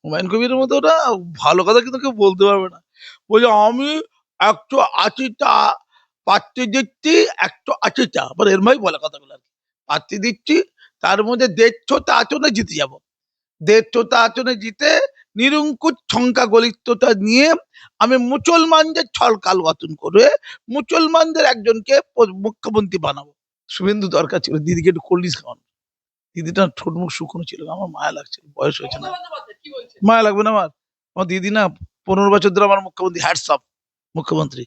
হুমায়ুন কবিরের মতো ওটা ভালো কথা কিন্তু কেউ বলতে পারবে না। বলছে আমি 180টা প্রার্থী দিচ্ছি, 180টা মানে এর ভাই বলা কথাগুলো আর কি। প্রার্থী দিচ্ছি, তার মধ্যে 150টা আসনে জিতে যাব। 150টা আসনে জিতে নিরঙ্কুশ সংখ্যা গরিষ্ঠতা নিয়ে আমি মুসলমানদের ছলকাল গঠন করে মুসলমানদের একজনকে মুখ্যমন্ত্রী বানাবো। শুভেন্দু দরকার ছিল দিদিকে একটু কোল্ড ড্রিঙ্কস খাওয়ানো। দিদিটা ঠোঁট মুখ শুকনো ছিল, আমার মায়া লাগছে, বয়স হয়েছে না। মায়া লাগবে না আমার? আমার দিদি না 15 বছর ধরে আমার মুখ্যমন্ত্রী, হ্যাটস অফ মুখ্যমন্ত্রী।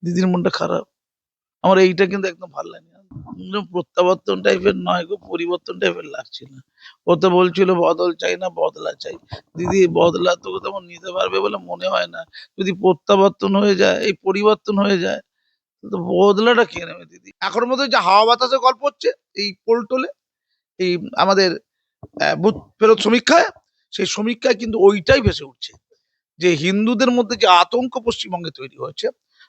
দিদির মনটা খারাপ। আমার এইটা কিন্তু একদম ভালো লাগে না। প্রত্যাবর্তন টাইপের নয় গো, পরিবর্তন টাইপের লাগছে না। ও তো বলছিল বদল চাই না, বদলা চাই। দিদি বদলা তো তেমন নিতে পারবে বলে মনে হয় না। যদি প্রত্যাবর্তন হয়ে যায়, এই পরিবর্তন হয়ে যায়, তো বদলাটা কে নেবে দিদি? এখন মধ্যে যে হাওয়া বাতাসের গল্প হচ্ছে এই পোলটোলে, এই আমাদের বুথ ফেরত সমীক্ষায়, সেই সমীক্ষায় কিন্তু ওইটাই ভেসে উঠছে যে হিন্দুদের মধ্যে যে আতঙ্ক পশ্চিমবঙ্গে তৈরি হয়েছে,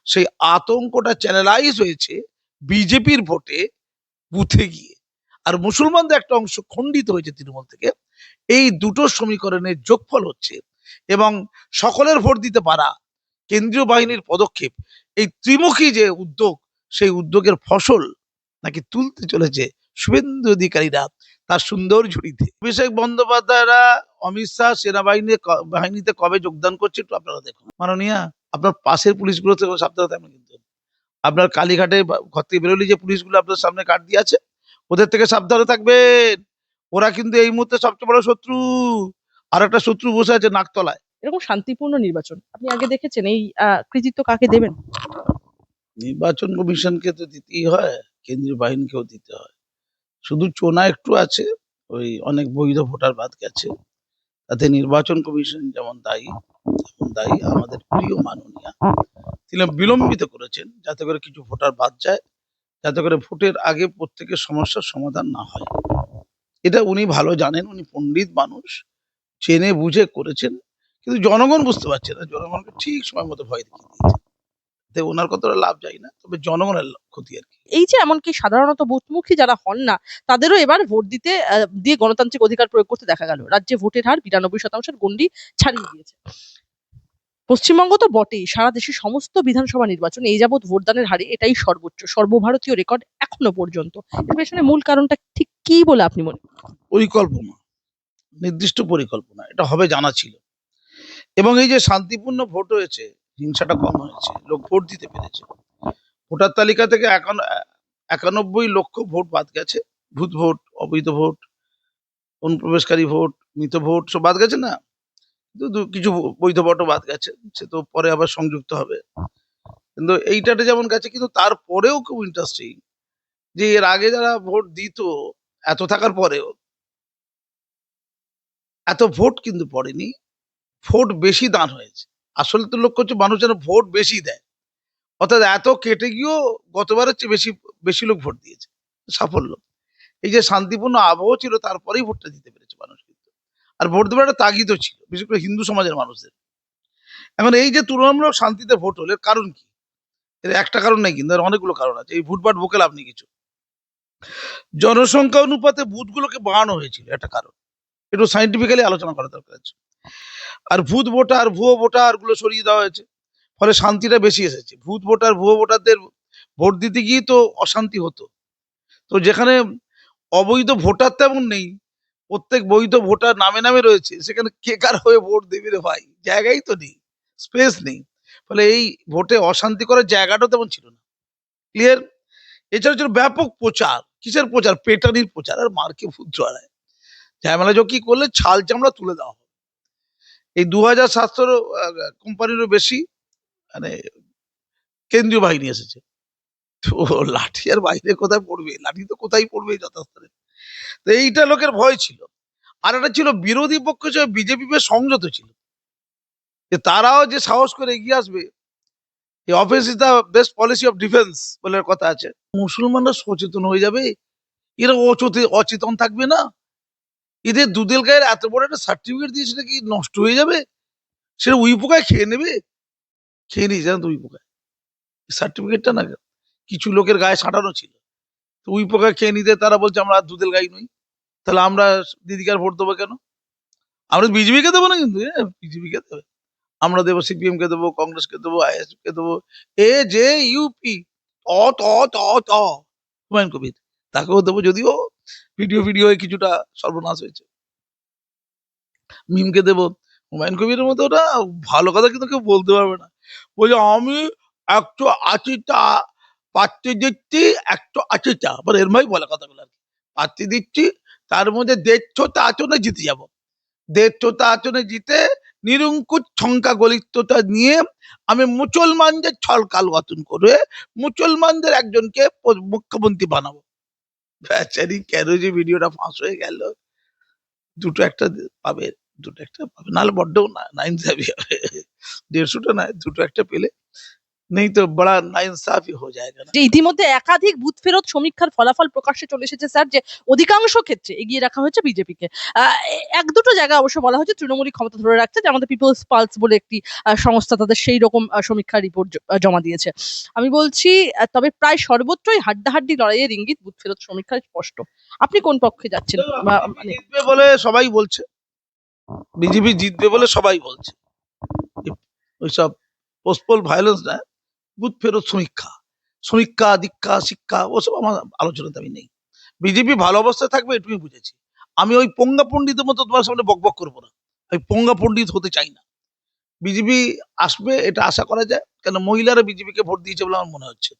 সেই আতঙ্কটা চ্যানেলাইজ হয়েছে বিজেপির ভোটে, বুথে গিয়ে। আর মুসলমানদের একটা অংশ খণ্ডিত হয়েছে তৃণমূল থেকে। এই দুটো সমীকরণের যোগফল হচ্ছে, এবং সকলের ভোট দিতে পারা, কেন্দ্রীয় বাহিনীর পদক্ষেপ, এই ত্রিমুখী যে উদ্যোগ, সেই উদ্যোগের ফসল নাকি তুলতে চলেছে শুভেন্দু অধিকারীরা তার সুন্দর ঝুড়িতে। অভিষেক বন্দ্যোপাধ্যায়রা অমিত শাহ বাহিনীতে কবে যোগদান করছে একটু আপনারা দেখুন। মাননীয়া, আপনার পাশের পুলিশগুলো থেকে সাবধানে থাকবেন কিন্তু। আপনার কালীঘাটে ঘর থেকে বেরোলি যে পুলিশগুলো আপনার সামনে কাট দিয়ে আছে, ওদের থেকে সাবধানে থাকবেন। ওরা কিন্তু এই মুহূর্তে সবচেয়ে বড় শত্রু। আর একটা শত্রু বসে আছে নাকতলায়। এরকম শান্তিপূর্ণ নির্বাচন আপনি আগে দেখেছেন? এই কৃতিত্ব কাকে দেবেন? নির্বাচন কমিশনকে তো দিতেই হয়, কেন্দ্রীয় বাহিনীকেও দিতে হয়। শুধু চোনা একটু আছে, ওই অনেক বৈধ ভোটার বাদ গেছে, তাতে নির্বাচন কমিশন যেমন দায়ী, তেমন দায়ী আমাদের প্রিয় মাননীয়া। তিনি বিলম্বিত করেছেন যাতে করে কিছু ভোটার বাদ যায়, যাতে করে ভোটের আগে প্রত্যেকের সমস্যার সমাধান না হয়। এটা উনি ভালো জানেন, উনি পণ্ডিত মানুষ, চেনে বুঝে করেছেন। কিন্তু জনগণ বুঝতে পারছে না, জনগণকে ঠিক সময় মতো ভয় দেখিয়ে দিয়েছে। এতে ওনার কতটা লাভ যায় না, তবে জনগণের ক্ষতি আর কি। এই যে এমনকি সাধারণত বুথমুখী যারা হন না, তাদেরও এবার ভোট দিতে দিয়ে গণতান্ত্রিক অধিকার প্রয়োগ করতে দেখা গেল। রাজ্যে ভোটের হার 92%-এর গণ্ডি ছাড়িয়ে গিয়েছে। পশ্চিমবঙ্গ তো বটেই, সারা দেশের সমস্ত বিধানসভা নির্বাচনে এই যাবৎ ভোটদানের হারে এটাই সর্বোচ্চ, সর্বভারতীয় রেকর্ড এখনো পর্যন্ত। এর পেছনে মূল কারণটা ঠিক কি বলে আপনি মনে করেন? পরিকল্পনা, নির্দিষ্ট পরিকল্পনা, এটা হবে জানা ছিল। এবং এই যে শান্তিপূর্ণ ভোট হয়েছে, হিংসাটা কম হয়েছে, লোক ভোট দিতে পেরেছে। ভোটার তালিকা থেকে এখন 91 লক্ষ ভোট বাদ গেছে। ভূত ভোট, অবৈধ ভোট, অনুপ্রবেশকারী ভোট, মৃত ভোট সব বাদ গেছে না। কিন্তু কিছু বৈধ ভোটও বাদ গেছে, সে তো পরে আবার সংযুক্ত হবে। কিন্তু এইটাতে যেমন গেছে, কিন্তু তারপরেও খুব ইন্টারেস্টিং যে এর আগে যারা ভোট দিত, এত থাকার পরেও এত ভোট কিন্তু পড়েনি, ভোট বেশি দান হয়েছে। আসলে তো লক্ষ্য হচ্ছে মানুষ যেন ভোট বেশি দেয়, অর্থাৎ এত কেটে গিয়েও গতবারের চেয়ে বেশি বেশি লোক ভোট দিয়েছে, সাফল্য। এই যে শান্তিপূর্ণ আবহ ছিল, তারপরেই ভোটটা দিতে পেরেছে মানুষ কিন্তু। আর ভোট দেওয়ার একটা তাগিদও ছিল, বিশেষ করে হিন্দু সমাজের মানুষদের। এখন এই যে তুলনামূলক শান্তিতে ভোট হলো, এর কারণ কি? এর একটা কারণ নেই, কিন্তু এর অনেকগুলো কারণ আছে। এই ভোটবাট বকে লাভ নেই কিছু। জনসংখ্যা অনুপাতে বুথগুলোকে বাড়ানো হয়েছিল, একটা কারণ। একটু সাইন্টিফিক্যালি আলোচনা করা দরকার আছে। আর ভূত ভোটার, ভুয়ো ভোটার গুলো সরিয়ে দেওয়া হয়েছে, ফলে শান্তিটা বেশি এসেছে। ভূত ভোটার, ভুয়ো ভোটারদের ভোট দিতে গিয়ে তো অশান্তি হতো। তো যেখানে অবৈধ ভোটার তেমন নেই, প্রত্যেক বৈধ ভোটার নামে নামে রয়েছে, সেখানে কে কার হয়ে ভোট দেবে রে ভাই? জায়গাই তো নেই, স্পেস নেই। ফলে এই ভোটে অশান্তি করার জায়গাটাও তেমন ছিল না। ক্লিয়ার? এছাড়া ছিল ব্যাপক প্রচার। কিসের প্রচার? পেটানির প্রচার। আর মার্কে ভূত জড়ায়, ঝামেলা কি করলে ছাল চামড়া তুলে দেওয়া হবে। এই 2700 কোম্পানিরও বেশি মানে কেন্দ্রীয় বাহিনী এসেছে। তো লাঠি আর বাইরে কোথায় পড়বে? লাঠি তো কোথায় পড়বে যথাস্থানে। তো এইটা লোকের ভয় ছিল। আর একটা ছিল বিরোধী পক্ষ হিসেবে বিজেপি বেশ সংযত ছিল, যে তারাও যে সাহস করে এগিয়ে আসবে। এই office is the best policy of defence বলে কথা আছে। মুসলমানরা সচেতন হয়ে যাবে, এরা অচেতন থাকবে না। এদের দুধেল গায়ের এত বড় একটা সার্টিফিকেট দিয়ে সেটা কি নষ্ট হয়ে যাবে? সেটা উই পোকায় খেয়ে নেবে। খেয়ে নিয়ে জানো তো উই পোকায় সার্টিফিকেটটা না, কিছু লোকের গায়ে সাঁটানো ছিল। তো উই পোকা খেয়ে নিতে তারা বলছে আমরা আর দুধেল গাই নই। তাহলে আমরা দিদিকার ভোট দেবো কেন? আমরা বিজেপিকে দেবো না, কিন্তু বিজেপিকে দেবে, আমরা দেবো, সিপিএম কে দেবো, কংগ্রেসকে দেবো, আইএসএফ কে দেবো, এ যে ইউপি ত ত ত হুমায়ুন কবির, তাকেও দেবো, যদিও ভিডিও ভিডিও কিছুটা সর্বনাশ হয়েছে। মিমকে দেবো। হুমায়ুন কবিরের মতো ওটা ভালো কথা কিন্তু কেউ বলতে পারবে না। বলছে আমি একটু আচিটা পাত্রী দিচ্ছি, একটু আচিটা, মানে এর ভাই বলা কথাগুলো আর কি। পাত্রী দিচ্ছি, তার মধ্যে 150টা আসনে জিতে যাব, 150টা আসনে জিতে নিরঙ্কুশ সংখ্যা গরিষ্ঠতা নিয়ে আমি মুসলমানদের ছলকাল গঠন করে মুসলমানদের একজনকে মুখ্যমন্ত্রী বানাবো। বেচারি কেন যে ভিডিওটা ফাঁস হয়ে গেল, দুটো একটা পাবে, দুটো একটা পাবে, নাহলে বড্ড না নাইনসাফি হবে। 150টা নয়, দুটো একটা পেলে নেই তো বড়া নাইনসাফি হয়ে যায়গা না। যে ইতিমধ্যে একাধিক বুথ ফেরত সমীক্ষার ফলাফল প্রকাশ্যে চলে এসেছে স্যার, যে অধিকাংশ ক্ষেত্রে এগিয়ে রাখা হয়েছে বিজেপিকে। এক দুটো জায়গায় অবশ্য বলা হয়েছে তৃণমূলই ক্ষমতা ধরে রাখছে, যে আমাদের পিপলস পালস বলে একটি সংস্থা তাদের সেই রকম সমীক্ষা রিপোর্ট জমা দিয়েছে। আমি বলছি তবে প্রায় সর্বত্রই হাড্ডাহাড্ডি লড়াইয়ের ইঙ্গিত বুথ ফেরত সমীক্ষায় স্পষ্ট। আপনি কোন পক্ষে যাচ্ছেন? মানে জিতবে বলে সবাই বলছে, বিজেপি জিতবে বলে সবাই বলছে, ওইসব পোস্টপোল ভায়োলেন্স না, বুথ ফেরত সমীক্ষা, সমীক্ষা দীক্ষা শিক্ষা ওসব আমার আলোচনাতে আমি নেই। বিজেপি ভালো অবস্থায় থাকবে এটুকুই বুঝেছি। আমি ওই পঙ্গা পণ্ডিতের মতো তোমার সামনে বকবক করবো না, আমি পঙ্গা পণ্ডিত হতে চাই না। বিজেপি আসবে এটা আশা করা যায়, কেন মহিলারা বিজেপিকে ভোট দিয়েছে বলে আমার মনে হচ্ছে।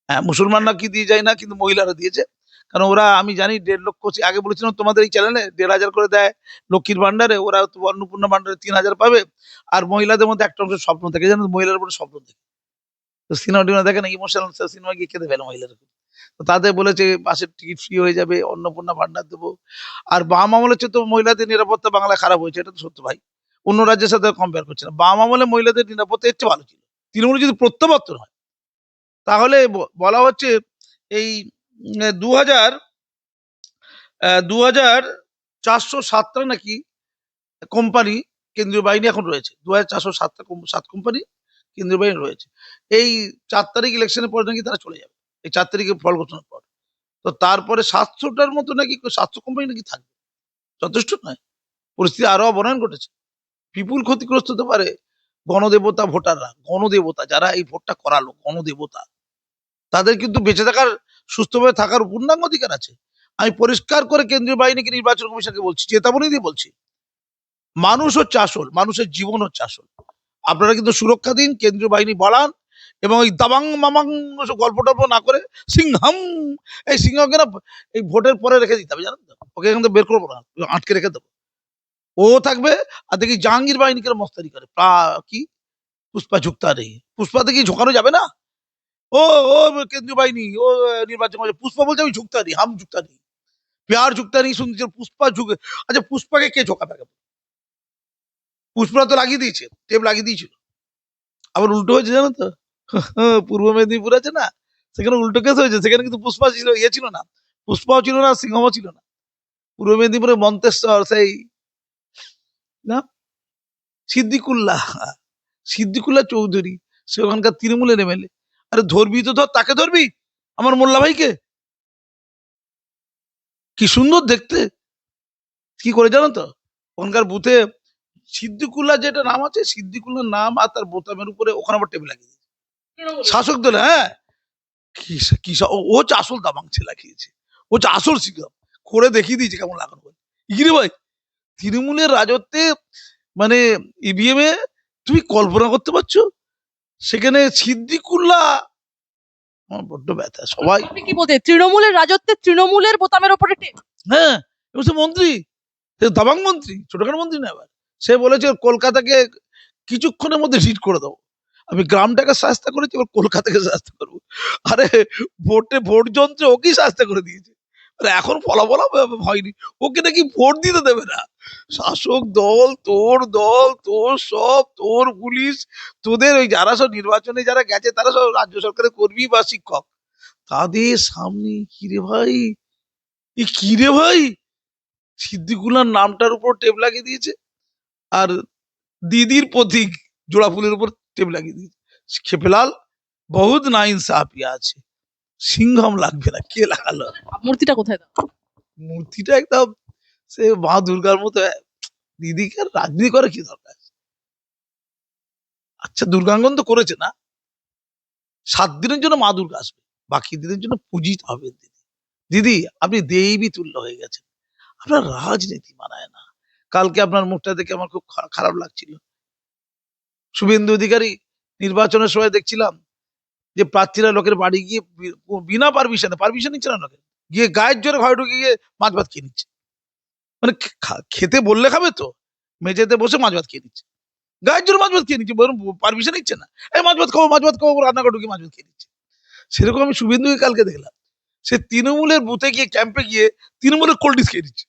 হ্যাঁ, মুসলমানরা কি দিয়ে যায় না, কিন্তু মহিলারা দিয়েছে, কারণ ওরা, আমি জানি 1.5 লক্ষ, আগে বলেছিলাম তোমাদের এই চ্যানেলে 1.5 করে দেয় লক্ষ্মীর ভান্ডারে, ওরা তো অন্নপূর্ণা ভান্ডারে 3,000 পাবে। আর মহিলাদের মধ্যে একটা অংশ স্বপ্ন থাকে, জানো মহিলার উপরে স্বপ্ন থাকে, তো সিনেমা টিনেমা দেখে না, ইমোশনাল সিনেমা গিয়ে খেতে ফেলে মহিলারা। তো তাদের বলেছে বাসের টিকিট ফ্রি হয়ে যাবে, অন্নপূর্ণা ভান্ডার দেবো। আর বাম আমলের চেয়ে তো মহিলাদের নিরাপত্তা বাংলায় খারাপ হয়েছে, এটা তো সত্য ভাই, অন্য রাজ্যের সাথে কম্পেয়ার করছে না। বাম আমলে মহিলাদের নিরাপত্তা এর চেয়ে ভালো ছিল। তৃণমূল যদি প্রত্যাবর্তন হয়, তাহলে বলা হচ্ছে এই 2000 2407টা নাকি কোম্পানি কেন্দ্রীয় বাহিনী এখন রয়েছে, 2407 কোম্পানি কেন্দ্রীয় বাহিনী রয়েছে। এই 4 তারিখ ইলেকশনের পর নাকি তারা চলে যাবে, এই 4 তারিখে ফল ঘোষণার পর। তো তারপরে 700টার মতো নাকি 700 কোম্পানি নাকি থাকবে, যথেষ্ট নয়, পরিস্থিতি আরো অবনয়ন ঘটেছে, বিপুল ক্ষতিগ্রস্ত হতে পারে। গণদেবতা ভোটাররা, গণদেবতা যারা এই ভোটটা করালো, গণদেবতা, তাদের কিন্তু বেঁচে থাকার, সুস্থভাবে থাকার পূর্ণাঙ্গ অধিকার আছে। আমি পরিষ্কার করে কেন্দ্রীয় বাহিনীকে, নির্বাচন কমিশনকে বলছি, চেতাবনী দিয়ে বলছি, মানুষ হচ্ছে আসল, মানুষের জীবন হচ্ছে আসল। আপনারা কিন্তু সুরক্ষা দিন, কেন্দ্রীয় বাহিনী বাড়ান, এবং ওই দাবাং মামাং গল্প টল্প না করে সিংহাম, এই সিংহকে না এই ভোটের পরে রেখে দিতে হবে, জানেন তো, ওকে এখান থেকে বের করবো না, আটকে রেখে দেবো, ও থাকবে। আর দেখি জাহাঙ্গীর বাহিনীকে মস্তানি করে, কি পুষ্পা ঝুঁকতা নেই, পুষ্পা দেখি ঝোঁকানো যাবে না। ও ও কেন্দ্রীয় বাহিনী, ও নির্বাচন করে পুষ্পা বলছে আমি ঝুঁকতা নেই, হাম ঝুঁকতা নেই, প্যার ঝুঁকতা নেই, শুনছি পুষ্পা ঝুঁকে। আচ্ছা পুষ্পাকে কে ঝোঁকাবে? পুষ্পা তো লাগিয়ে দিয়েছে, টেপ লাগিয়ে দিয়েছিল। আবার উল্টো হয়েছে জানো তো, পূর্ব মেদিনীপুর আছে না, সেখানে উল্টো কেস হয়েছে, সেখানে কিন্তু পুষ্পা ছিল, ইয়ে ছিল না, পুষ্পাও ছিল না, সিংহও ছিল না। পূর্ব মেদিনীপুরে মন্তেশ্বর সেই না, সিদ্দিকুল্লাহ, সিদ্দিকুল্লাহ চৌধুরী, সে ওখানকার তৃণমূলের এমএলএ। আরে ধরবি তো ধর, তাকে ধরবি, আমার মোল্লা ভাইকে, কি সুন্দর দেখতে, কি করে জানো তো, ওখানকার বুথে সিদ্দিকুল্লাহ যেটা নাম আছে, সিদ্দিকুল্লাহ নাম আর তার বোতামের উপরে ওখানে আবার টেবিল লাগিয়ে দিয়েছে। শাসক দলে, হ্যাঁ, কি কি ও হচ্ছে আসল দাবাং ছে লাগিয়েছে, ও হচ্ছে আসল শিকার করে দেখিয়ে দিয়েছে কেমন লাগানো হয়। ইগিরে ভাই, তৃণমূলের রাজত্বে, মানে ইভিএম এ তুমি কল্পনা করতে পারছো, সেখানে সিদ্দিকুল্লাহ, আমার বড্ড ব্যথা সবাই। আপনি কি বলতে, তৃণমূলের রাজত্বে তৃণমূলের বোতামের ওপরে টেপ? হ্যাঁ, এবং সে মন্ত্রী, সে দাবাং মন্ত্রী, ছোটখাটো মন্ত্রী না। আবার সে বলেছে কলকাতাকে কিছুক্ষণের মধ্যে হিট করে দেবো, আমি গ্রামটাকে শাস্তা করেছি, এবার কলকাতাকে শাস্তা করবো। আরে ভোট যন্ত্রে ওকেই শাস্তা করে দিয়েছে, আরে এখন ফলাফল হয়নি, ওকে নাকি ভোট দিতে দেবে না। শাসক দল তোর সব, তোর পুলিশ, তোদের ওই যারা সব নির্বাচনে যারা গেছে তারা সব রাজ্য সরকারের কর্মী বা শিক্ষক, তাদের সামনে কিরে ভাই, এ কিরে ভাই, সিদ্দিকুল্লার নামটার উপর টেপ লাগিয়ে দিয়েছে, আর দিদির প্রতীক জোড়া ফুলের উপর টেপ লাগিয়ে দিয়েছে। খেপেলাল বহুত না ইনসাফি আছে, সিংহম লাগবে না, কে লাগালো? মূর্তিটা কোথায় দাও? মূর্তিটা একদম সে মা দুর্গার মতো দিদিকে আর রাজনীতি করে কি দরকার? আচ্ছা, দুর্গাঙ্গন তো করেছে না, 7 দিনের জন্য মা দুর্গা আসবে, বাকি দিনের জন্য পূজিত হবে দিদি। দিদি, আপনি দেবী তুল্য হয়ে গেছেন, আপনার রাজনীতি মানায় না। কালকে আপনার মুখটা দেখে আমার খুব খারাপ লাগছিল। শুভেন্দু অধিকারী নির্বাচনের সময় দেখছিলাম যে প্রার্থীরা লোকের বাড়ি গিয়ে বিনা পারমিশন নিচ্ছে না লোকের, গিয়ে গায়ের জোরে ঘরে ঢুকে গিয়ে মাছ ভাত খেয়ে নিচ্ছে। মানে খেতে বললে খাবে তো, মেঝেতে বসে মাছ ভাত খেয়ে নিচ্ছে, গায়ের জোরে মাছ ভাত খেয়ে নিচ্ছে, বরং পারমিশন নিচ্ছে না। এই মাছ ভাত খাবো, রান্নাঘর ঢুকে মাছ ভাত খেয়ে নিচ্ছে। সেরকম আমি শুভেন্দুকে কালকে দেখলাম, সে তৃণমূলের বুথে গিয়ে ক্যাম্পে গিয়ে তৃণমূলের কোল্ড ড্রিঙ্কস খেয়ে নিচ্ছে।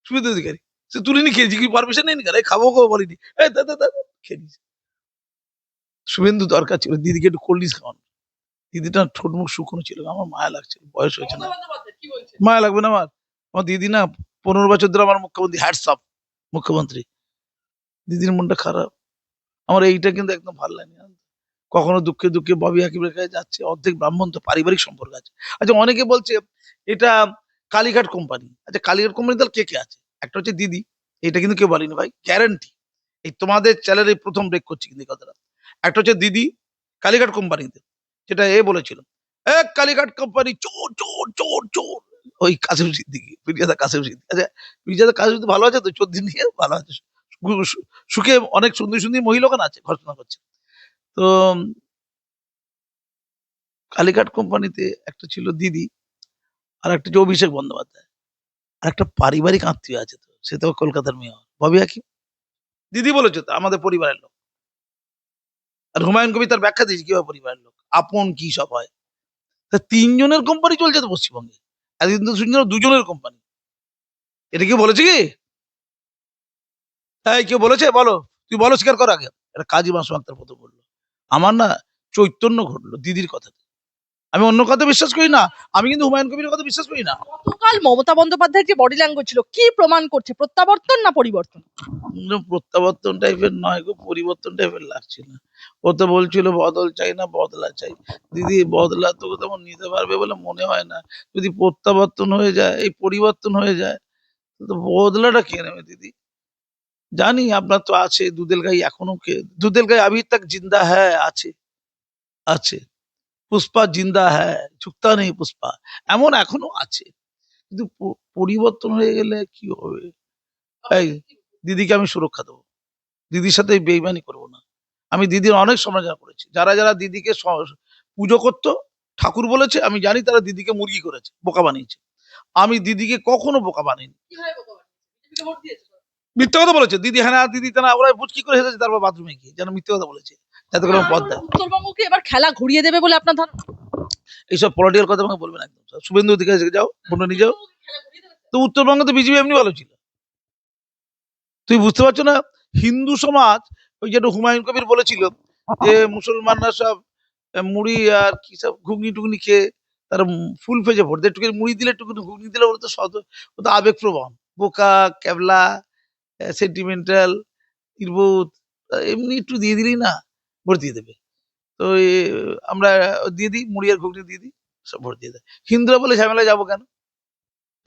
শুভেন্দু অধিকারী সে তুলিনি, খেয়েছি কি পারমিশন নেই কেন, খাবো খাবো বলিনি, এই দাদা দাদা খেয়ে নিচ্ছে। শুভেন্দু দরকার ছিল দিদিকে একটু কোল্ড ড্রিঙ্কস খাওয়ানো। দিদিটা ঠোঁট মুখ শুকনো ছিল, আমার মায়া লাগছিল, বয়স হয়েছে না। মায়া লাগবে না আমার? আমার দিদি না 15 বছর ধরে আমার মুখ্যমন্ত্রী, হ্যাটস অফ মুখ্যমন্ত্রী। দিদির মনটা খারাপ, আমার এইটা কিন্তু একদম ভালো লাগে না। কখনো দুঃখে দুঃখে ববি হাকিমের কাছে যাচ্ছে, অর্ধেক ব্রাহ্মণ তো, পারিবারিক সম্পর্ক আছে। আচ্ছা, অনেকে বলছে এটা কালীঘাট কোম্পানি। আচ্ছা, কালীঘাট কোম্পানি তাহলে কে কে আছে? একটা হচ্ছে দিদি, এটা কিন্তু কেউ বলেনি ভাই, গ্যারান্টি। এই তোমাদের চ্যানেলে প্রথম ব্রেক করছি কিন্তু এই কথাটা। একটা হচ্ছে দিদি কালীঘাট কোম্পানিতে, যেটা এ বলেছিল, এক কালীঘাট কোম্পানি চোর চোর চোর চোর, ওই কাসিম সিদ্দিকী, পিরিয়াদা কাসিম সিদ্দিকী। আচ্ছা, পিরিয়াদা কাসিম সিদ্দিকী ভালো আছে তো? 14 দিন নিয়ে ভালো আছে, সুখে অনেক সুন্দর সুন্দর মহিলাগণ আছে, ঘোষণা করছে। তো কালীঘাট কোম্পানিতে একটা ছিল দিদি, আর একটা যে অভিষেক বন্দ্যোপাধ্যায়, আর একটা পারিবারিক আত্মীয় আছে, তো সে তো কলকাতার মেয়র ববি হাকিম। দিদি বলেছে তো আমাদের পরিবারের লোক। আর হুমায়ুন কবির তার ব্যাখ্যা দিয়েছে কিভাবে পরিবারের লোক, আপন কি সব হয়। তা 3 জনের কোম্পানি চলছে তো পশ্চিমবঙ্গে, এতদিন তো শুনছিল 2জনের কোম্পানি। এটা কেউ বলেছে কি? তাই কেউ বলেছে? বলো, তুই বলো, স্বীকার কর আগে। এটা কাজী মাসুম আক্তার প্রথম বললো। আমার না চৈতন্য ঘটলো দিদির কথাতে। আমি অন্য কথা বিশ্বাস করি না, আমি কিন্তু হুমায়ুন কবিরের কথা বিশ্বাস করি না। গতকাল মমতা বন্দ্যোপাধ্যায়ের যে বডি ল্যাঙ্গুয়েজ ছিল, কি প্রমাণ করছে? প্রত্যাবর্তন না পরিবর্তন? প্রত্যাবর্তন টাইপের নয় গো, পরিবর্তন টাইপের লাগছিল। ও তো বলছিল বদল চাই না, বদলা চাই। দিদি, বদলা তো তেমন নিতে পারবে বলে মনে হয় না। যদি প্রত্যাবর্তন হয়ে যায়, এই পরিবর্তন হয়ে যায়, তো বদলাটা কে নেবে দিদি? জানি আপনার তো আছে দুধেল গাই, এখনো কে দুধেল গাই আভি তক জিন্দা হ্যাঁ, আছে আছে। পুষ্পা জিন্দা হ্যাঁ, ঝুকতা নেই পুষ্পা, এমন এখনো আছে। কিন্তু পরিবর্তন হয়ে গেলে কি হবে? এই, দিদিকে আমি সুরক্ষা দেবো, দিদির সাথে বেইমানি করবো না। আমি দিদির অনেক সমালোচনা করেছি, যারা যারা দিদিকে পুজো করতো, ঠাকুর বলেছে, আমি জানি তারা দিদিকে মুরগি করেছে, বোকা বানিয়েছে। আমি দিদিকে কখনো বোকা বানাইনি। মিথ্যে কথা বলেছে দিদি, হ্যাঁ না, দিদি তা না, ওরা বুঝকি করে হেসেছে, তারপর বাথরুমে গিয়ে যেন মিথ্যে কথা বলেছে, যাতে করে আমার পদ দেয়। উত্তরবঙ্গকে এবার খেলা ঘুরিয়ে দেবে বলে আপনার ধারণা? এইসব পলিটিক্যাল কথা আমাকে বলবেন একদম। শুভেন্দু অধিকারী যাও, ভোটে নিয়ে যাও। তো উত্তরবঙ্গে তো বিজেপি এমনি ভালো ছিল, তুই বুঝতে পারছো না? হিন্দু সমাজ, ওই যেটা হুমায়ুন কবির বলেছিল যে মুসলমানরা সব মুড়ি আর কি সব ঘুগনি টুগনি খেয়ে তারা ফুল ফেজে ভোট দেয়, একটুখানি মুড়ি দিলে, একটুখানি ঘুগনি দিলে, ওরা তো ও তো আবেগপ্রবণ, বোকা, ক্যাবলা, সেন্টিমেন্টাল, নির্বোধ। এমনি একটু দিয়ে দিলেই না ভোট দিয়ে দেবে। তো আমরা দিয়ে দিই, মুড়ি আর ঘুগনি দিয়ে দিই, সব ভোট দিয়ে দেয়। হিন্দুরা বলে ঝামেলায় যাবো কেন,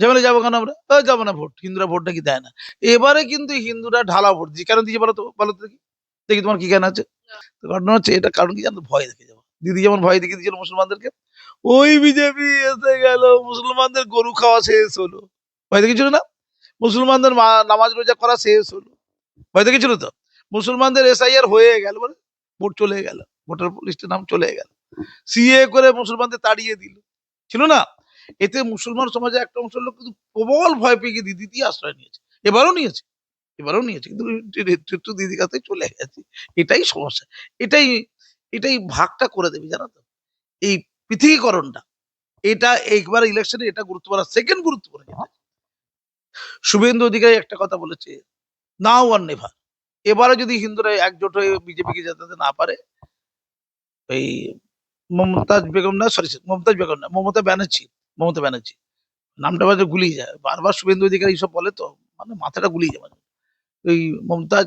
ঝামেলায় যাবো কেন আমরা, যাবো না ভোট। হিন্দুরা ভোট নাকি দেয় না। এবারে কিন্তু হিন্দুরা ঢালা ভোট দিচ্ছে, কেন দিচ্ছে বলো তো, বলো তো দেখি, দেখি তোমার কি জ্ঞান আছে। তো ঘটনা হচ্ছে এটা, কারণ কি জানো, ভয় দেখে যাবো। দিদি যেমন ভয় দেখিয়ে দিয়েছিল মুসলমানদেরকে, ওই বিজেপি এসে গেল, মুসলমানদের গরু খাওয়া শেষ হলো, ভয় দেখেছিল না? মুসলমানদের নামাজ রোজা করা শেষ হলো, ভয় দেখেছিল তো? মুসলমানদের এসআইআর হয়ে গেল, মানে ভোট চলে গেল, ভোটার লিস্টের নাম চলে গেল, সিএ করে মুসলমানদের তাড়িয়ে দিল, ছিল না? এতে মুসলমান সমাজে একটা অংশের লোক কিন্তু প্রবল ভয় পেয়ে গিয়ে দিদিতেই আশ্রয় নিয়েছে। এবারও নিয়েছে, এবারও নিয়েছে, কিন্তু নেতৃত্ব দিদির কাছে চলে গেছে। এটাই সমস্যা। এটাই এটাই ভাগটা করে দেবে, জানো তো, এই পৃথিবীকরণটা। এটা একবার ইলেকশনে এটা গুরুত্বপূর্ণ, সেকেন্ড গুরুত্বপূর্ণ যেটা, শুভেন্দু অধিকারী একটা কথা বলেছে, নাও আর নেভার। এবারে যদি হিন্দুরা একজোট হয়ে বিজেপিকে জেতাতে না পারে, এই মমতাজ বেগম না, সরি মমতাজ বেগম না, মমতা ব্যানার্জি নামটা বাজে গুলিয়ে যায়, বারবার শুভেন্দু অধিকারী এইসব বলে তো, মানে মাথাটা গুলিয়ে যায়। ওই মমতাজ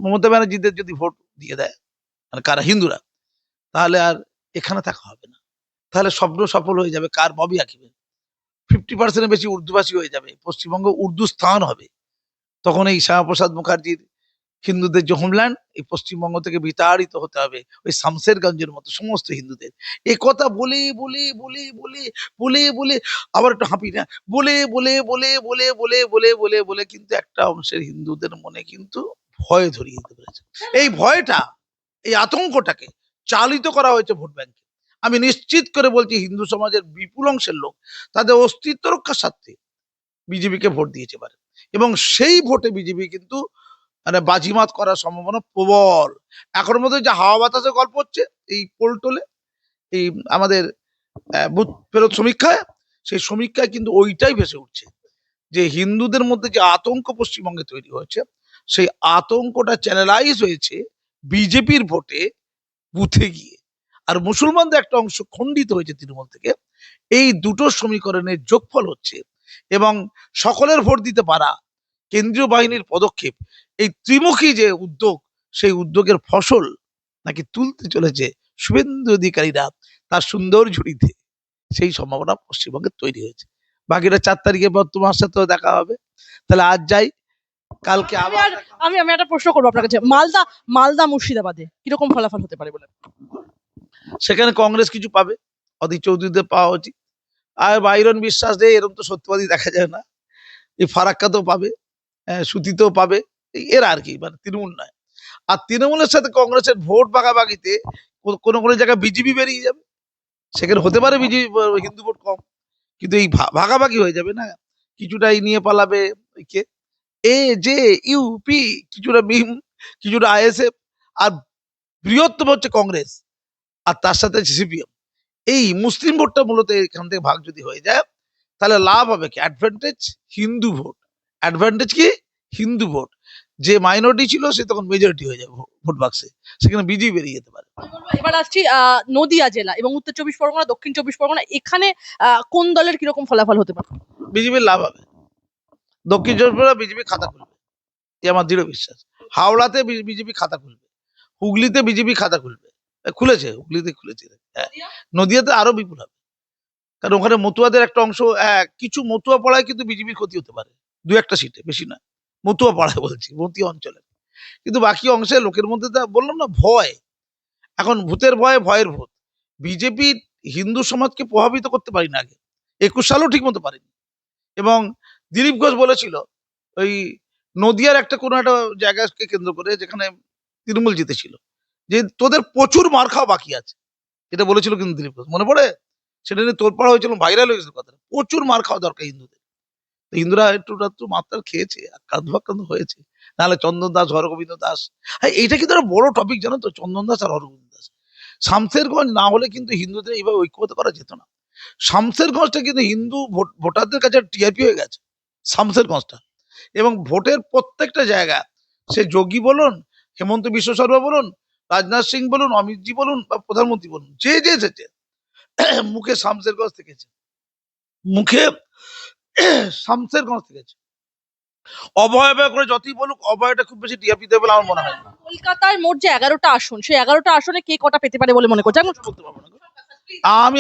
মমতা ব্যানার্জিদের যদি ভোট দিয়ে দেয়, মানে কারা, হিন্দুরা, তাহলে আর এখানে থাকা হবে না। তাহলে স্বপ্ন সফল হয়ে যাবে কার, ববি হাকিমের। 50% বেশি উর্দুভাষী হয়ে যাবে, পশ্চিমবঙ্গ উর্দু স্থান হবে। তখন এই শ্যামাপ্রসাদ মুখার্জির হিন্দুদের যে হোমল্যান্ড, এই পশ্চিমবঙ্গ থেকে বিতাড়িত হতে হবে ওই শামশেরগঞ্জের মতো সমস্ত হিন্দুদের। এ কথা বলে বলে বলে বলে বলে বলে আবার একটু হাঁপি না, বলে বলে বলে বলে বলে বলে বলে বলে কিন্তু একটা অংশের হিন্দুদের মনে কিন্তু ভয় ধরিয়ে দিতে পেরেছে। এই ভয়টা, এই আতঙ্কটাকে চালিত করা হয়েছে ভোট ব্যাংকে। আমি নিশ্চিত করে বলছি হিন্দু সমাজের বিপুল অংশের লোক তাদের অস্তিত্ব রক্ষার স্বার্থে বিজেপিকে ভোট দিয়েছে পারে, এবং সেই ভোটে বিজেপি কিন্তু মানে বাজিমাত করার সম্ভাবনা প্রবল। এখন মধ্যে যে হাওয়া বাতাসের গল্প হচ্ছে এই পোলটোলে, এই আমাদের বুথ ফেরত সমীক্ষায়, সেই সমীক্ষায় কিন্তু ওইটাই ভেসে উঠছে যে হিন্দুদের মধ্যে যে আতঙ্ক পশ্চিমবঙ্গে তৈরি হয়েছে, সেই আতঙ্কটা চ্যানেলাইজ হয়েছে বিজেপির ভোটে বুথে গিয়ে। আর মুসলমানদের একটা অংশ খণ্ডিত হয়েছে তৃণমূল থেকে। এই দুটো সমীকরণের যোগফল হচ্ছে, এবং সকলের ভোট দিতে পারা, কেন্দ্রীয় বাহিনীর পদক্ষেপ, এই ত্রিমুখী যে উদ্যোগ, সেই উদ্যোগের ফসল নাকি তুলতে চলেছে শুভেন্দু অধিকারীরা তার সুন্দর ঝুড়িতে। সেই সম্ভাবনা পশ্চিমবঙ্গে তৈরি হয়েছে। বাকিটা 4 তারিখে পর তোমার সাথেও দেখা হবে। তাহলে আজ যাই, কালকে আমি আবার আর আমি আমি একটা প্রশ্ন করবো আপনার কাছে, মালদা মুর্শিদাবাদে কিরকম ফলাফল হতে পারে বলে? সেখানে কংগ্রেস কিছু পাবে, অধীর চৌধুরীদের পাওয়া উচিত। আর বাইরন বিশ্বাস রে, এরকম তো সত্যবাদী দেখা যায় না। এই ফারাক্কাতেও পাবে, সুতিতেও পাবে, এরা আর কি, মানে তৃণমূল নয়। আর তৃণমূলের সাথে কংগ্রেসের ভোট ভাগাভাগিতে কোনো কোনো জায়গায় বিজেপি বেরিয়ে যাবে, সেখানে হতে পারে বিজেপি হিন্দু ভোট কম, কিন্তু এই ভাগাভাগি হয়ে যাবে না। কিছুটা এই নিয়ে পালাবে ওই কে, এ জে ইউপি, কিছুটা মিম, কিছুটা আইএসএফ, আর বৃহত্তম হচ্ছে কংগ্রেস, আর তার সাথে সিপিএম। এই মুসলিম ভোটটা মূলত এখান থেকে ভাগ যদি হয়ে যায়, তাহলে লাভ হবে কি, অ্যাডভান্টেজ হিন্দু ভোট। অ্যাডভান্টেজ কি, হিন্দু ভোট। যে মাইনরিটি ছিল সে তখন মেজরিটি হয়ে যাবে ভোট বাক্সে, সেখানে বিজেপি বেরিয়ে যেতে পারে। আমি বলবো এবার আসছি নদিয়া জেলা এবং উত্তর চব্বিশ পরগনা, দক্ষিণ চব্বিশ পরগনা, এখানে কোন দলের কিরকম ফলাফল হতে পারে? বিজেপির লাভ হবে। দক্ষিণ চব্বিশ পরগনা বিজেপি খাতা খুলবে, এ আমার দৃঢ় বিশ্বাস। হাওড়াতে বিজেপি খাতা খুলবে, হুগলিতে বিজেপি খাতা খুলবে, খুলেছে, হুগলিতে খুলেছে। হ্যাঁ, নদিয়াতে আরো বিপুল হবে, কারণ ওখানে মতুয়াদের একটা অংশ, কিছু মতুয়া পাড়ায় কিন্তু বিজেপির ক্ষতি হতে পারে, 2-1টা সিটে, বেশি না। মতুয়া পাড়ায় বলছি, মতুয়া অঞ্চলে। কিন্তু বাকি অংশে লোকের মধ্যে তা বললাম না, ভয়। এখন ভূতের ভয়ে ভয়ের ভূত। বিজেপি হিন্দু সমাজকে প্রভাবিত করতে পারি না আগে, 21 সালেও ঠিক মতো পারেনি। এবং দিলীপ ঘোষ বলেছিল ওই নদিয়ার একটা কোনো একটা জায়গাকে কেন্দ্র করে, যেখানে তৃণমূল জিতেছিল, যে তোদের প্রচুর মার খাওয়া বাকি আছে, এটা বলেছিল কিন্তু দিলীপ ঘোষ, মনে পড়ে? সেটা নিয়ে তোলপাড় হয়েছিল, ভাইরাল হয়েছিল কথা, প্রচুর মার খাওয়া দরকার হিন্দুদের। তো হিন্দুরা একটু মাত্রা খেয়েছে, আক্রান্ত ফাক্রান্ত হয়েছে। নাহলে চন্দন দাস, হরগোবিন্দ দাস, হ্যাঁ এইটা কিন্তু একটা বড় টপিক জানো তো, চন্দন দাস আর হরগোবিন্দ দাস। শামশেরগঞ্জ না হলে কিন্তু হিন্দুদের এইভাবে ঐক্যবদ্ধ করা যেত না। শামশেরগঞ্জটা কিন্তু হিন্দু ভোটারদের কাছে টিআরপি হয়ে গেছে, শামশেরগঞ্জটা। এবং ভোটের প্রত্যেকটা জায়গা, সে যোগী বলুন, হেমন্ত বিশ্ব শর্মা বলুন, রাজনাথ সিং বলুন, অমিতজি বলুন, বা প্রধানমন্ত্রী বলুন, যে যে এসেছে মুখে শামশেরগঞ্জ থেকেছে, মুখে শামশেরগঞ্জ থেকেছে। অভয় করে যতই বলুক, অভয়টা খুব বেশি টিআরপি দেবে বলে আমার মনে হয় না। কলকাতার মোট যে 11টা আসন, সেই 11টা আসনে কে কটা পেতে পারে বলে মনে করছেন? বলতে পারবো না গো। আমি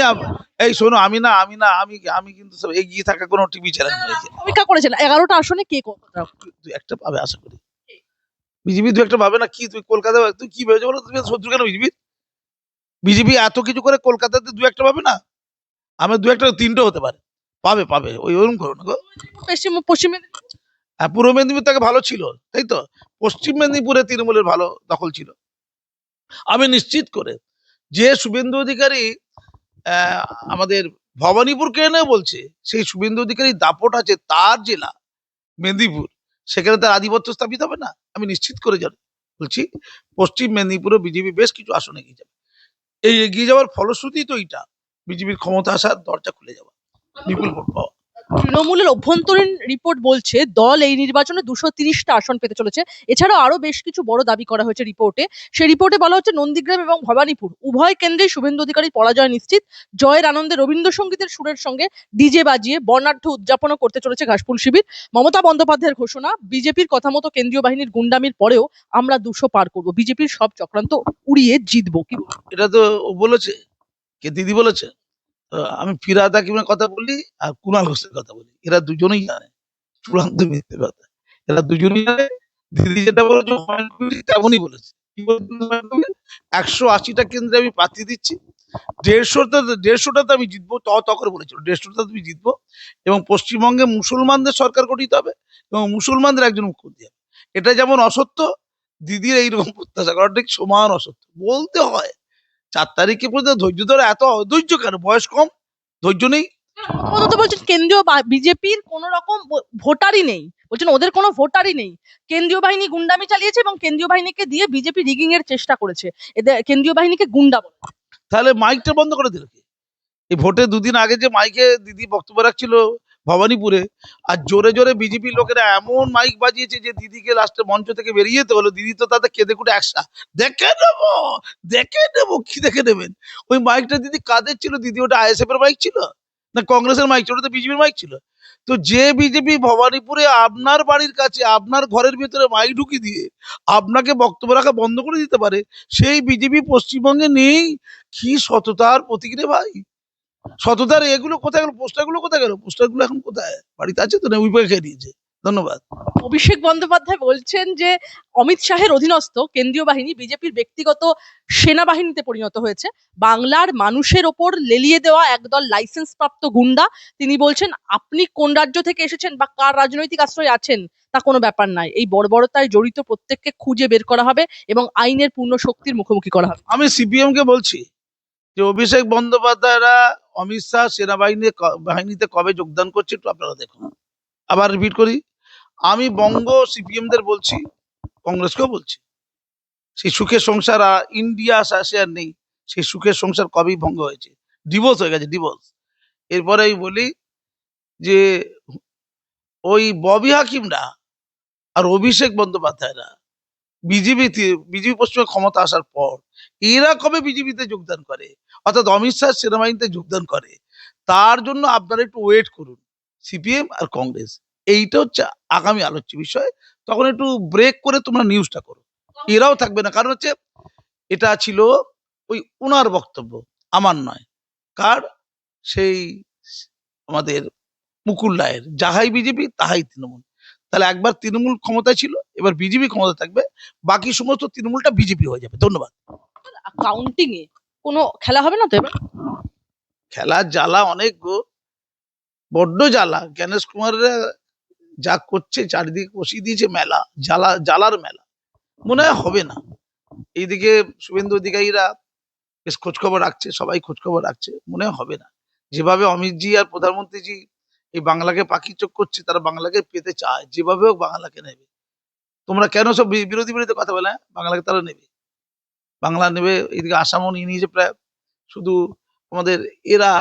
এই শোনো, আমি কিন্তু সব এগিয়ে থাকা কোনো টিভি চ্যানেল নয়। সমীক্ষা করেছেন 11টা আসনে কে কতটা? 2-1টা পাবে আশা করি, বিজেপি 2-1টা পাবে না কি? তুই কলকাতা, তুই কি ভেবেছো বলো, তুমি শত্রু কেন বিজেপির? বিজেপি এত কিছু করে কলকাতাতে 2-1টা পাবে না? আমি 2-1টা 3টে হতে পারে, পাবে পাবে, ওইরকম করো না গো। পশ্চিম মেদিনীপুর? হ্যাঁ, পূর্ব মেদিনীপুর থেকে ভালো ছিল, তাই তো। পশ্চিম মেদিনীপুরে তৃণমূলের ভালো দখল ছিল। আমি নিশ্চিত করে, যে শুভেন্দু অধিকারী আহ, আমাদের ভবানীপুর কেনে বলছে, সেই শুভেন্দু অধিকারী দাপট আছে তার জেলা মেদিনীপুর, সেখানে তার আধিপত্য স্থাপিত হবে না। আমি নিশ্চিত করে জানি, বলছি পশ্চিম মেদিনীপুরে বিজেপি বেশ কিছু আসনে এগিয়ে যাবে। এই এগিয়ে যাওয়ার ফলশ্রুতি তো এইটা, বিজেপির ক্ষমতা আসার দরজা খুলে যাওয়া, বিপুল ভোট পাওয়া। তৃণমূলের অভ্যন্তরীণ রিপোর্ট বলছে দল এই নির্বাচনে 230টা আসন পেতে চলেছে। এছাড়াও আরো বেশ কিছু বড় দাবি করা হয়েছে রিপোর্টে। সেই রিপোর্টে বলা হচ্ছে নন্দীগ্রাম এবং ভবানীপুর উভয় কেন্দ্রে শুভেন্দু অধিকারীর পরাজয় নিশ্চিত। জয়ের আনন্দে রবীন্দ্রসঙ্গীতের সুরের সঙ্গে ডিজে বাজিয়ে বর্ণাঢ্য উদযাপনও করতে চলেছে ঘাসফুল শিবির। মমতা বন্দ্যোপাধ্যায়ের ঘোষণা, বিজেপির কথা মতো কেন্দ্রীয় বাহিনীর গুন্ডামির পরেও আমরা 200 পার করব, বিজেপির সব চক্রান্ত উড়িয়ে জিতবো। কি বলবো? এটা তো ও বলেছে, কে দিদি বলেছে? আমি ফিরাদ হাকিমের কথা বলি আর কুণাল ঘোষের কথা বলি, এরা দুজনেই জানে চূড়ান্ত মিথ্যে কথা। এরা দুজনই জানে। দিদি যেটা বলেছে হুমায়ুন কবির তেমনই বলেছে। কি বলেছে হুমায়ুন কবির? 180টা কেন্দ্রে আমি প্রার্থী দিচ্ছি, 150টাতে আমি জিতবো, করে বলেছিল 150টাতে আমি জিতবো, এবং পশ্চিমবঙ্গে মুসলমানদের সরকার গঠিত হবে এবং মুসলমানদের একজন মুখ্যমন্ত্রী হবে। এটা যেমন অসত্য, দিদির এইরকম প্রত্যাশা করা ঠিক সমান অসত্য। বলতে হয় 4 তারিখে পর্যন্ত ধৈর্য ধরে, এত অধৈর্য কেন? বয়স কম, ধৈর্য নেই। প্রথমত বলছেন কেন্দ্রীয় বিজেপির কোন রকম ভোটারই নেই, বলছেন ওদের কোনো ভোটারই নেই, কেন্দ্রীয় বাহিনী গুন্ডামি চালিয়েছে এবং কেন্দ্রীয় বাহিনীকে দিয়ে বিজেপি রিগিং এর চেষ্টা করেছে, এদের কেন্দ্রীয় বাহিনীকে গুন্ডা বলে। তাহলে মাইকটা বন্ধ করে দিল কে? এই ভোটে দুদিন আগে যে মাইকে দিদি বক্তব্য রাখছিল ভবানীপুরে, আর জোরে জোরে বিজেপি লোকেরা এমন মাইক বাজিয়েছে যে দিদিকে লাস্টে মঞ্চ থেকে বেরিয়ে যেতে হলো। দিদি তো তাদের কেঁদে কুটে একসা, দেখে নেবো, দেখে নেবো। কি দেখে নেবেন? ওই মাইকটা দিদি কাদের ছিল? দিদি ওটা আইএসএফ এর মাইক ছিল না কংগ্রেসের মাইক ছিল? ওটা তো বিজেপির মাইক ছিল। তো যে বিজেপি ভবানীপুরে আপনার বাড়ির কাছে আপনার ঘরের ভিতরে মাইক ঢুকিয়ে দিয়ে আপনাকে বক্তব্য রাখা বন্ধ করে দিতে পারে, সেই বিজেপি পশ্চিমবঙ্গে নেই। কি সততার প্রতীক রে ভাই! সততার এগুলো কোথায় গেল? পোস্টারগুলো কোথায় গেল? পোস্টারগুলো এখন কোথায়? বাড়িতে আছে তো, না উইপে খেয়ে দিয়েছে? ধন্যবাদ। অভিষেক বন্দ্যোপাধ্যায় বলছেন যে অমিত শাহের অধীনস্থ কেন্দ্রীয় বাহিনী বিজেপির ব্যক্তিগত সেনাবাহিনীতে পরিণত হয়েছে, বাংলার মানুষের ওপর লেলিয়ে দেওয়া একদল লাইসেন্স প্রাপ্ত গুন্ডা। তিনি বলছেন আপনি কোন রাজ্য থেকে এসেছেন বা কার রাজনৈতিক আশ্রয়ে আছেন তা কোনো ব্যাপার নয়, এই বর্বরতায় জড়িত প্রত্যেককে খুঁজে বের করা হবে এবং আইনের পূর্ণ শক্তির মুখোমুখি করা হবে। আমি সিপিএম কে বলছি যে অভিষেক বন্দ্যোপাধ্যায়রা অমিত শাহ বাহিনীতে কবে যোগদান করছে একটু আপনারা দেখুন। আবার রিপিট করি, আমি বঙ্গ সিপিএম দের বলছি, কংগ্রেসকেও বলছি, সেই সুখের সংসার ইন্ডিয়া আসে আর নেই। সেই সুখের সংসার কবেই ভঙ্গ হয়েছে, ডিভোর্স হয়ে গেছে, ডিভোর্স। এরপরে আমি বলি যে ওই ববি হাকিমরা আর অভিষেক বন্দ্যোপাধ্যায়রা বিজেপি পশ্চিমে ক্ষমতা আসার পর এরা কবে বিজেপিতে যোগদান করে, অর্থাৎ অমিত শাহ সেনাবাহিনীতে যোগদান করে, তার জন্য আপনারা একটু ওয়েট করুন, সিপিএম আর কংগ্রেস। এইটা হচ্ছে আগামী আলোচ্য বিষয়। তখন একটু ব্রেক করে তোমরা নিউজটা করো, এরাও থাকবে না। কারণ হচ্ছে এটা ছিল ওই ওনার বক্তব্য, আমার নয়। কার? সেই আমাদের মুকুল রায়ের, যাহাই বিজেপি তাহাই তৃণমূল। তাহলে একবার তৃণমূল ক্ষমতায় ছিল, এবার বিজেপি ক্ষমতা থাকবে, বাকি সমস্ত তৃণমূলটা বিজেপি হয়ে যাবে। ধন্যবাদ। কাউন্টিং এ কোনো খেলা হবে না তো এবার? খেলার জ্বালা অনেক গো, বড্ড জ্বালা। জ্ঞানেশ কুমাররা যা করছে, চারিদিকে বসিয়ে দিয়েছে মেলা, জ্বালার মেলা। মনে হয় হবে না। এইদিকে শুভেন্দু অধিকারীরা বেশ খোঁজ খবর রাখছে, সবাই খোঁজ খবর রাখছে, মনে হয় হবে না। যেভাবে অমিতজি আর প্রধানমন্ত্রীজি এই বাংলাকে পাখি চোখ করছে, তারা বাংলাকে পেতে চায়, যেভাবে হোক বাংলাকে নেবে। তোমরা কেন সব বিরোধী বিরোধী কথা বলে? বাংলাকে তারা নেবে, বাংলা নেবে। এইদিকে আসামও নিয়ে নিয়েছে প্রায়। শুধু আমাদের এরা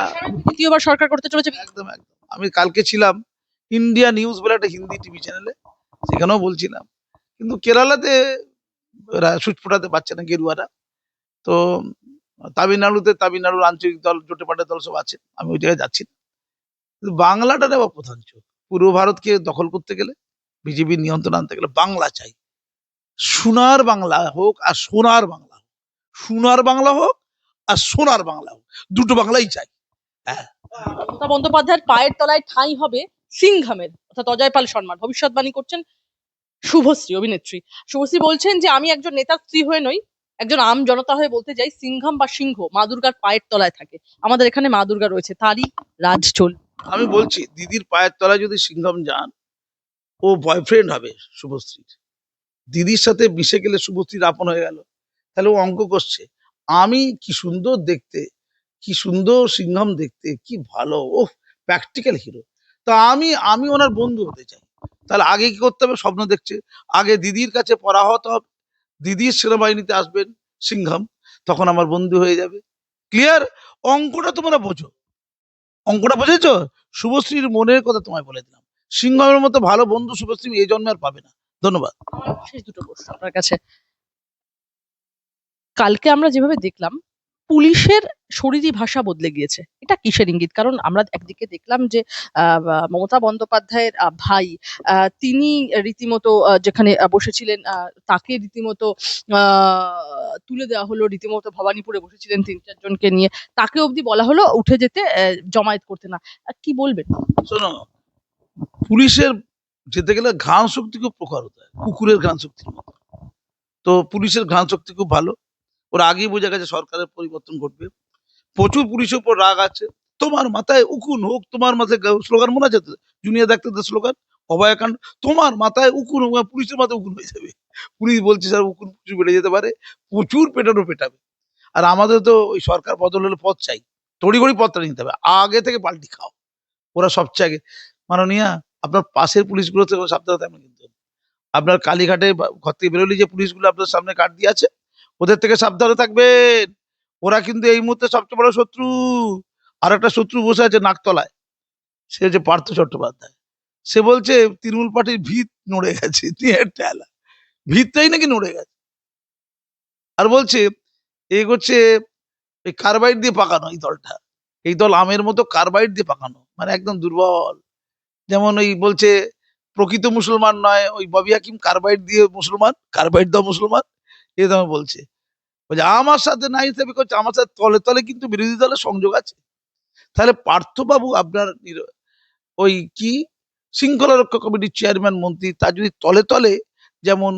দ্বিতীয়বার সরকার করতে চলেছে। একদম একদম। আমি কালকে ছিলাম ইন্ডিয়া নিউজ বলে একটা হিন্দি টিভি চ্যানেলে, সেখানেও বলছিলাম। কিন্তু কেরালাতে এরা সুচ ফোটাতে পারছে না গেরুয়ারা। তো তামিলনাড়ুর আঞ্চলিক দল, জোটে পাটে দল সব আছে, আমি ওই জায়গায় যাচ্ছি না। কিন্তু বাংলাটা নেওয়া প্রধান চোখ। পূর্ব ভারতকে দখল করতে গেলে, বিজেপির নিয়ন্ত্রণ আনতে গেলে বাংলা চাই। সোনার বাংলা হোক আর সোনার বাংলা হোক, সোনার বাংলা হোক আর সোনার বাংলা হোক, দুটো বাংলাই চাই। হ্যাঁ, মমতা বন্দ্যোপাধ্যায়ের পায়ের তলায় ঠাঁই হবে সিংঘামের, অর্থাৎ অজয় পাল শর্মার, ভবিষ্যৎবাণী করছেন শুভশ্রী অভিনেত্রী। শুভশ্রী বলছেন যে আমি একজন নেতার স্ত্রী হয়ে নই, একজন আম জনতা হয়ে বলতে চাই, সিংঘাম বা সিংহ মা দুর্গার পায়ের তলায় থাকে, আমাদের এখানে মা দুর্গা রয়েছে, তারই রাজ চল। আমি বলছি দিদির পায়ের তলায় যদি সিংহম যান, ও বয়ফ্রেন্ড হবে শুভশ্রীর। দিদির সাথে মিশে গেলে শুভশ্রীর আপন হয়ে গেল। তাহলে ও অঙ্ক করছে, আমি কি সুন্দর দেখতে, কি সুন্দর সিংহম দেখতে, কি ভালো, ও প্র্যাকটিক্যাল হিরো। তা আমি আমি ওনার বন্ধু হতে চাই। তাহলে আগে কি করতে হবে? স্বপ্ন দেখছে, আগে দিদির কাছে পড়া হতে হবে, দিদির সেনাবাহিনীতে আসবেন সিংহম, তখন আমার বন্ধু হয়ে যাবে। ক্লিয়ার? অঙ্কটা তোমরা বোঝো, অঙ্কটা বুঝেছো? শুভশ্রীর মনের কথা তোমায় বলে দিলাম। সিংহমের মতো ভালো বন্ধু শুভশ্রী এই জন্মে আর পাবে না। ধন্যবাদ। শেষ দুটো প্রশ্ন আপনার কাছে। কালকে আমরা যেভাবে দেখলাম পুলিশের শরীরী ভাষা বদলে গিয়েছে, এটা কিসের ইঙ্গিত? কারণ আমরা একদিকে দেখলাম যে মমতা বন্দ্যোপাধ্যায়ের ভাই, তিনি রীতিমতো যেখানে বসেছিলেন, তাকে রীতিমতো তুলে দেওয়া হলো, রীতিমতো ভবানীপুরে বসেছিলেন 3-4 জনকে নিয়ে, তাকে অবধি বলা হলো উঠে যেতে, জমায়েত করতে না। কি বলবেন? শোনো, পুলিশের যেতে গেলে ঘ্রাণ শক্তি খুব প্রখর হতে হয়, কুকুরের ঘ্রাণ শক্তির মতো। তো পুলিশের ঘ্রাণ শক্তি খুব ভালো। ওরা আগেই বোঝা গেছে সরকারের পরিবর্তন ঘটবে। প্রচুর পুলিশের উপর রাগ আছে। তোমার মাথায় উকুন হোক, তোমার মাথায় স্লোগান মনে আছে তো? জুনিয়র ডাক্তারদের স্লোগান, অভয়াকাণ্ড, তোমার মাথায় উকুন হোক, পুলিশের মাথায় উকুন হয়ে যাবে। পুলিশ বলছে স্যার উকুন প্রচুর বেড়ে যেতে পারে, প্রচুর পেটানো পেটাবে। আর আমাদের তো ওই সরকার বদল হলে পথ চাই, তড়িঘড়ি পথটা নিতে হবে, আগে থেকে পাল্টি খাও। ওরা সবচেয়ে আগে, মাননীয়া, আপনার পাশের পুলিশগুলো থেকে সাবধানে থাকবেন কিন্তু। আপনার কালীঘাটে ঘর থেকে বেরোলি যে পুলিশগুলো আপনার সামনে কার্ড দিয়ে আছে, ওদের থেকে সাবধানে থাকবেন। ওরা কিন্তু এই মুহূর্তে সবচেয়ে বড় শত্রু। আর একটা শত্রু বসে আছে নাকতলায়, সে হচ্ছে পার্থ চট্টোপাধ্যায়। সে বলছে তৃণমূল পার্টির ভিত নড়ে গেছে, ঠেলা ভিতটাই নাকি নড়ে গেছে। আর বলছে এই হচ্ছে এই কার্বাইড দিয়ে পাকানো এই দলটা, এই দল আমের মতো কার্বাইড দিয়ে পাকানো, মানে একদম দুর্বল। যেমন ওই বলছে প্রকৃত মুসলমান নয়, ওই ববি হাকিম কার্বাইড দিয়ে মুসলমান, কার্বাইড দাও মুসলমান, এ দামে বলছে। বলছে আমার সাথে না হিসেবে করছে, আমার সাথে তলে তলে কিন্তু বিরোধী দলের সংযোগ আছে। তাহলে পার্থবাবু আপনার ওই কি শৃঙ্খলা রক্ষা কমিটির চেয়ারম্যান মন্ত্রী, তার যদি তলে তলে যেমন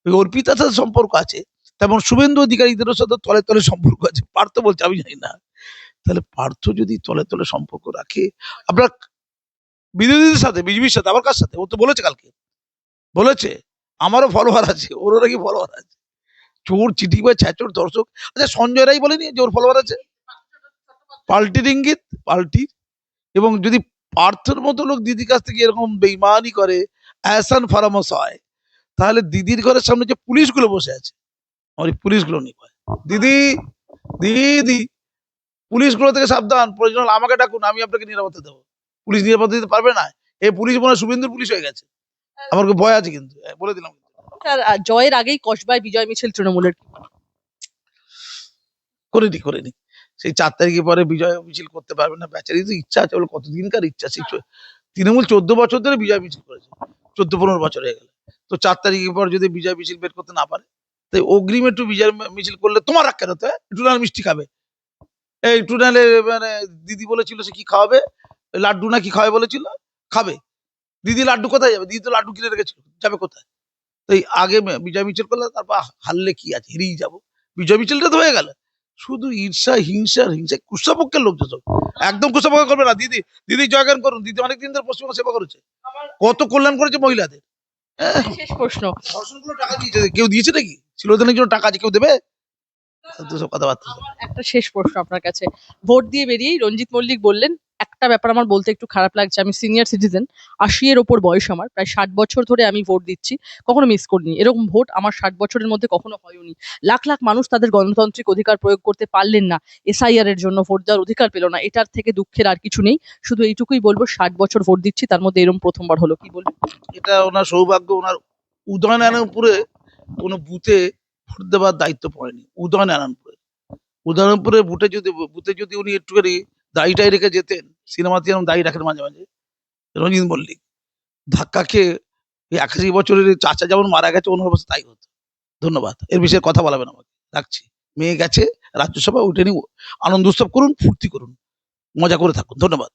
ওই অর্পিতার সাথে সম্পর্ক আছে, তেমন শুভেন্দু অধিকারীদের সাথে তলে তলে সম্পর্ক আছে। পার্থ বলছে আমি জানি না। তাহলে পার্থ যদি তলে তলে সম্পর্ক রাখে আপনার বিরোধীদের সাথে, বিজেপির সাথে, আবার কার সাথে? ও তো বলেছে কালকে, বলেছে আমারও ফলোয়ার আছে, ওরও নাকি ফলোয়ার আছে। চোর চিঠি বা ছ্যাচোর দর্শক। আচ্ছা সঞ্জয় রায় বলেনি যে ওর ফলোয়ার আছে? পাল্টির ইঙ্গিত, পাল্টি। এবং যদি পার্থর মতো লোক দিদির কাছ থেকে এরকম বেইমানি করে, অ্যাসান ফারামস হয়, তাহলে দিদির ঘরের সামনে যে পুলিশগুলো বসে আছে, আমার এই পুলিশগুলো নিয়ে কয়, দিদি দিদি পুলিশগুলো থেকে সাবধান, প্রয়োজন হলে আমাকে ডাকুন, আমি আপনাকে নিরাপত্তা দেবো। পুলিশ নিরাপত্তা দিতে পারবে না। এই পুলিশ মনে হয় শুভেন্দুর পুলিশ হয়ে গেছে। আমার খুব ভয় আছে কিন্তু, বলে দিলাম। স্যার জয়ের আগেই কসবায় বিজয় মিছিল তৃণমূলের। করিনি করিনি, সেই 4 তারিখে পরে বিজয় মিছিল করতে পারবে না, বেচারি তো ইচ্ছা আছে, বলে কতদিনকার ইচ্ছা। সেই তৃণমূল 14 বছর ধরে বিজয় মিছিল করেছে, 14-15 বছর হয়ে গেল। তো 4 তারিখের পর যদি বিজয় মিছিল বের করতে না পারে, তাই অগ্রিম একটু বিজয় মিছিল করলে তোমার রাগ কেন? তো একটু নাহলে মিষ্টি খাবে, এই একটু নাহলে মানে দিদি বলেছিল সে কি খাওয়াবে, লাড্ডু না কি খাওয়াবে বলেছিল, খাবে। দিদি লাড্ডু কোথায় যাবে? দিদি তো লাড্ডু কিনে রেখেছিল, যাবে কোথায়? তাই আগে বিজয় মিছিল করলে, তারপর হারলে কি আছে, হেরেই যাবো। বিজয় মিছিলটা তো হয়ে গেল। শুধু ঈর্ষা হিংসার হিংসা, কুষ্ঠপক্ষের লোক যেসব, একদম কুষ্ঠপক্ষ করবে না। দিদি দিদি জয়গান করুন, দিদি অনেকদিন ধরে পশ্চিমবঙ্গ সেবা করেছে, কত কল্যাণ করেছে মহিলাদের। শেষ প্রশ্ন, ধর্ষণগুলো টাকা দিয়েছে, কেউ দিয়েছে নাকি? শিলোদানের জন্য টাকা আছে, কেউ দেবে? সব কথাবার্তা। আমার একটা শেষ প্রশ্ন আপনার কাছে। ভোট দিয়ে বেরিয়েই রঞ্জিত মল্লিক বললেন, একটা ব্যাপার আমার বলতে একটু খারাপ লাগছে, আমি সিনিয়র সিটিজেন, ৮০ এর ওপর বয়স আমার, প্রায় ৬০ বছর ধরে আমি ভোট দিচ্ছি, কখনো মিস করিনি। এরকম ভোট আমার ৬০ বছরের মধ্যে কখনো হয়ওনি। লাখ লাখ মানুষ তাদের গণতান্ত্রিক অধিকার প্রয়োগ করতে পারলেন না, এসআইআর এর জন্য ভোট দেওয়ার অধিকার পেল না। এটার থেকে দুঃখের আর কিছু নেই। শুধু এইটুকুই বলবো, ৬০ বছর ভোট দিচ্ছি, তার মধ্যে এরকম প্রথমবার হলো। কি বলবেন? এটা ওনার সৌভাগ্য। ওনার উদয়নারায়ণপুরে কোনো বুথে ভোট দেওয়ার দায়িত্ব পড়েনি। উদয়নারায়ণপুরে বুথে যদি উনি একটুখানি দাড়িটাই রেখে যেতেন, সিনেমাতে যেরকম দাড়ি রাখেন মাঝে মাঝে রঞ্জিত মল্লিক, ধাক্কা খেয়ে এই 81 বছরের চাচা যেমন মারা গেছে, ওনার অবস্থা তাই হতো। ধন্যবাদ, এর বিষয়ে কথা বলাবেন আমাকে, রাখছি। মেয়ে গেছে রাজ্যসভা, উঠে নিয়ে আনন্দ উৎসব করুন, ফুর্তি করুন, মজা করে থাকুন। ধন্যবাদ।